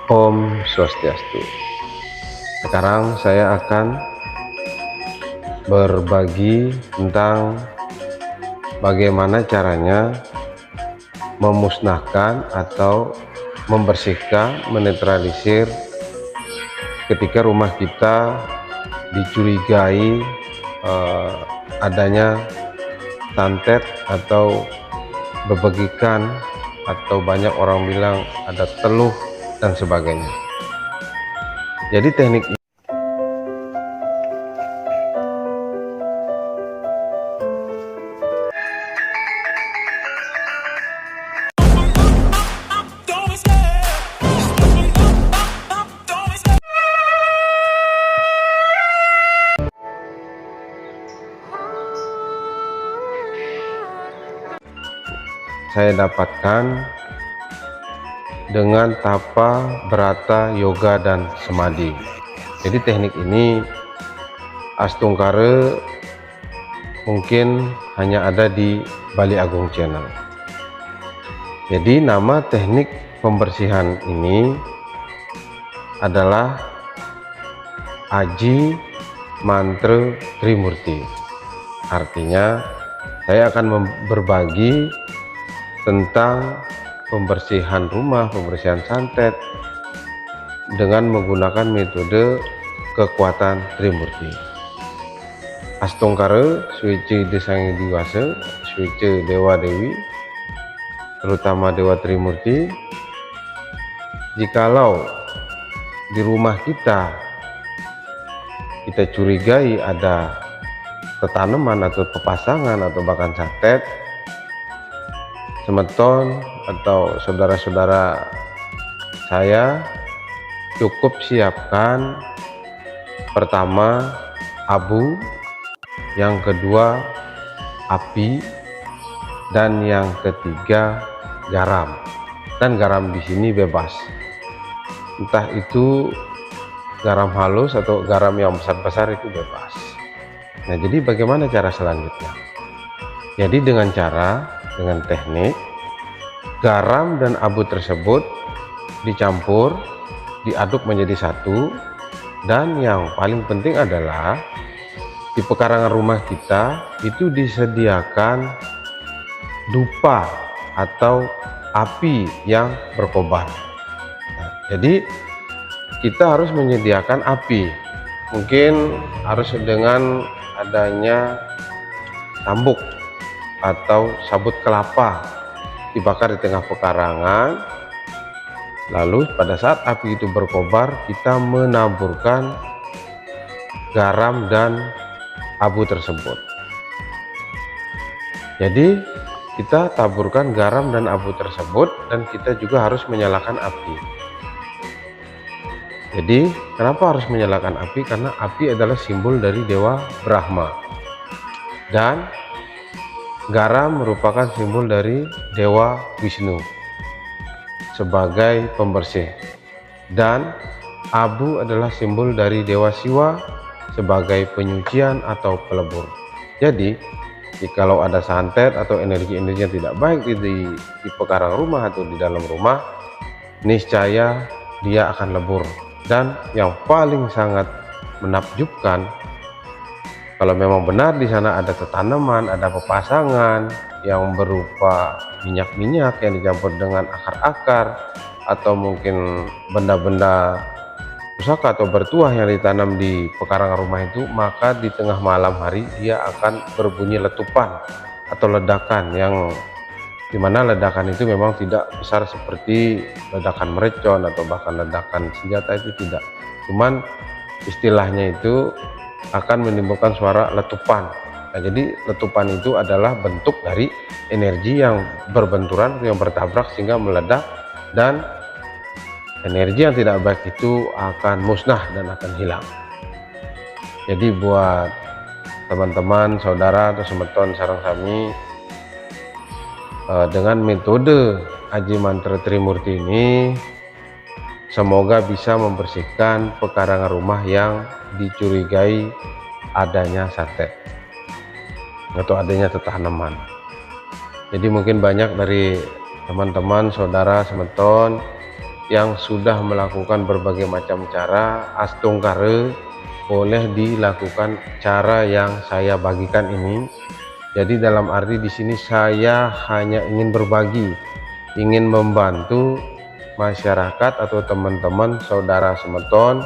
Om Swastiastu. Sekarang saya akan berbagi tentang bagaimana caranya memusnahkan atau membersihkan, menetralisir ketika rumah kita dicurigai adanya santet atau bebegikan, atau banyak orang bilang ada teluh dan sebagainya. Jadi teknik saya dapatkan dengan tapa, berata, yoga, dan semadi. Jadi teknik ini Astungkare mungkin hanya ada di Bali Agung Channel. Jadi nama teknik pembersihan ini adalah Aji Mantra Trimurti. Artinya saya akan berbagi tentang pembersihan rumah, pembersihan santet dengan menggunakan metode kekuatan Trimurti. Astungkare, Swece Desangi Diwasa, Swece Dewa Dewi, terutama Dewa Trimurti. Jikalau di rumah kita curigai ada tanaman atau pepasangan atau bahkan santet, semeton atau saudara-saudara saya cukup siapkan pertama abu, yang kedua api, dan yang ketiga garam. Dan garam di sini bebas, entah itu garam halus atau garam yang besar-besar, itu bebas. Nah, jadi bagaimana cara selanjutnya? Jadi dengan teknik garam dan abu tersebut dicampur, diaduk menjadi satu, dan yang paling penting adalah di pekarangan rumah kita itu disediakan dupa atau api yang berkobar. Nah, jadi kita harus menyediakan api, mungkin harus dengan adanya tambuk atau sabut kelapa dibakar di tengah pekarangan. Lalu pada saat api itu berkobar, kita menaburkan garam dan abu tersebut. Jadi kita taburkan garam dan abu tersebut, dan kita juga harus menyalakan api. Jadi kenapa harus menyalakan api? Karena api adalah simbol dari Dewa Brahma, dan garam merupakan simbol dari Dewa Wisnu sebagai pembersih, dan abu adalah simbol dari Dewa Siwa sebagai penyucian atau pelebur. Jadi jikalau ada santet atau energi-energi yang tidak baik di pekarangan rumah atau di dalam rumah, niscaya dia akan lebur. Dan yang paling sangat menakjubkan, kalau memang benar di sana ada tanaman, ada pepasangan yang berupa minyak-minyak yang dicampur dengan akar-akar, atau mungkin benda-benda pusaka atau bertuah yang ditanam di pekarangan rumah itu, maka di tengah malam hari dia akan berbunyi letupan atau ledakan, yang dimana ledakan itu memang tidak besar seperti ledakan mercon atau bahkan ledakan senjata, itu tidak, cuman istilahnya itu akan menimbulkan suara letupan. Nah, jadi letupan itu adalah bentuk dari energi yang berbenturan, yang bertabrak sehingga meledak, dan energi yang tidak baik itu akan musnah dan akan hilang. Jadi buat teman-teman, saudara atau semeton sareng sami, dengan metode Aji Mantra Trimurti ini semoga bisa membersihkan pekarangan rumah yang dicurigai adanya santet atau adanya tanaman. Jadi mungkin banyak dari teman-teman, saudara, semeton yang sudah melakukan berbagai macam cara astungkare boleh dilakukan cara yang saya bagikan ini. Jadi dalam arti di sini saya hanya ingin berbagi, ingin membantu masyarakat atau teman-teman saudara semeton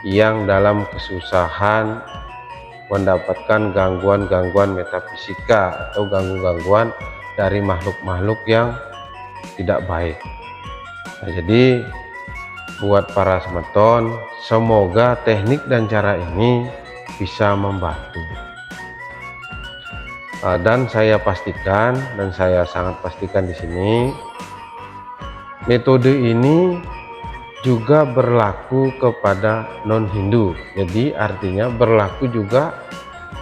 yang dalam kesusahan mendapatkan gangguan-gangguan metafisika atau gangguan dari makhluk-makhluk yang tidak baik. Nah, jadi buat para semeton, semoga teknik dan cara ini bisa membantu. Dan saya pastikan, dan saya sangat pastikan di sini, metode ini juga berlaku kepada non-Hindu. Jadi artinya berlaku juga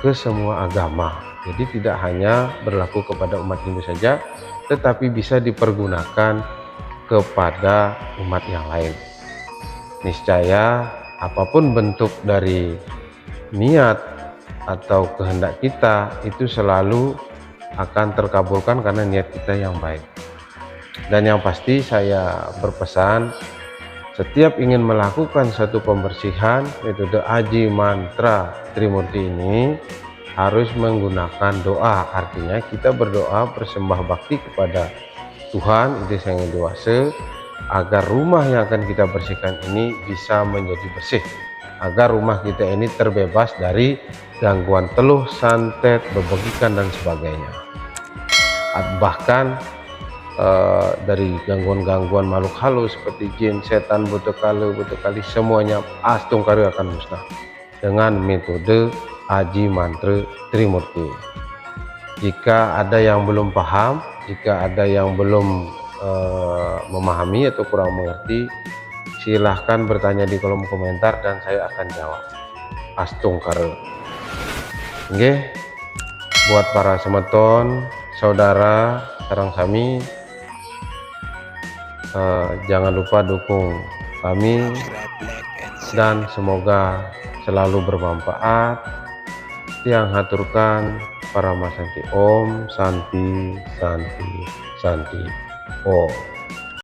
ke semua agama. Jadi tidak hanya berlaku kepada umat Hindu saja, tetapi bisa dipergunakan kepada umat yang lain. Niscaya apapun bentuk dari niat atau kehendak kita itu selalu akan terkabulkan karena niat kita yang baik. Dan yang pasti saya berpesan, setiap ingin melakukan satu pembersihan metode Aji Mantra Trimurti ini harus menggunakan doa. Artinya kita berdoa bersembah bakti kepada Tuhan Itu Sang Hyang Dewasa agar rumah yang akan kita bersihkan ini bisa menjadi bersih, agar rumah kita ini terbebas dari gangguan teluh, santet, bebegikan dan sebagainya. Bahkan dari gangguan-gangguan makhluk halus seperti jin, setan, butekali, semuanya astungkari akan musnah dengan metode Aji Mantra Trimurti. Jika ada yang belum paham, jika ada yang belum memahami atau kurang mengerti, silahkan bertanya di kolom komentar dan saya akan jawab. Astungkare. Oke, buat para semeton, saudara sareng sami, jangan lupa dukung kami dan semoga selalu bermanfaat. Yang haturkan para masanti Om Santi Santi Santi Om.